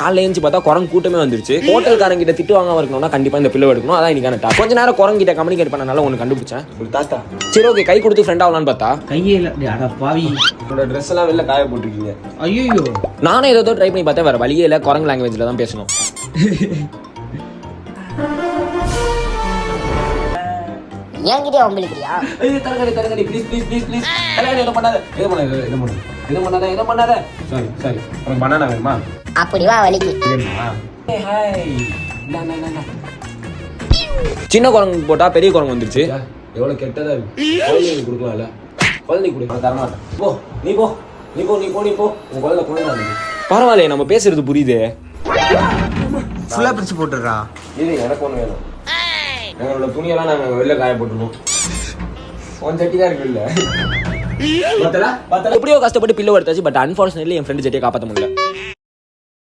காலைல எழுந்து பார்த்தா குரங்கு கூட்டமே வந்துருச்சு. ஹோட்டல்காரங்கிட்ட திட்டு வாங்காம இருக்கணும்னா கண்டிப்பா இந்த பில்லோ எடுக்கணும். அதான் இன்னைக்கான டாஸ்க். கொஞ்ச நேரம் குரங்கிட்ட கம்யூனிகேட் பண்ணனால ஒன்று கண்டுபிடிச்சேன். ஒரு தாத்தா சரி ஓகே கை கொடுத்து ஃப்ரெண்ட் ஆகலான்னு பார்த்தா கையே இல்லை. அட பாவி, உங்களோட ட்ரெஸ் எல்லாம் வெளில காய போட்டுருக்கீங்க. ஐயோ, நானே ஏதோ ட்ரை பண்ணி பார்த்தேன், வேற வழியே இல்லை. குரங்கு லாங்குவேஜ்ல தான் பேசணும். என்கிட்டயே வம்பிழுக்கிறியா? ஐயோ தரங்கடி ப்ளீஸ் ப்ளீஸ் ப்ளீஸ் ப்ளீஸ். கல்யாணம் எதுவும் பண்ணாத. எதுவும் பண்ணாத. சாரி உனக்கு பனானா வேணுமா? அப்படி வா வலிக்கு. ஹாய். சின்ன குரங்கு போட்டா பெரிய குரங்கு வந்துருச்சு. எவ்வளவு கெட்டதா இருக்கு. குழந்தைக்கு கொடுக்கலாம்ல. குழந்தைக்கு கொடுக்க தரமாட்டேன். போ நீ போ உன் குழந்தை குழந்தை. பரவாயில்லையே நம்ம பேசுறது புரியுது. ஃபுல்லா பிரிச்சு போட்டுறா. இது எனக்கு ஒண்ணு வேணும். எங்களோட துணியெல்லாம் நாங்க வெளில காய போட்டுருவோம். உன் சட்டி தான் இருக்கு இல்ல. எப்படியோ கஷ்டப்பட்டு பில்லோ எடுத்தாச்சு. பட் அன்பார்ச்சுனேட்லி என் ஃப்ரெண்ட் சட்டியை காப்பாற்ற முடியல.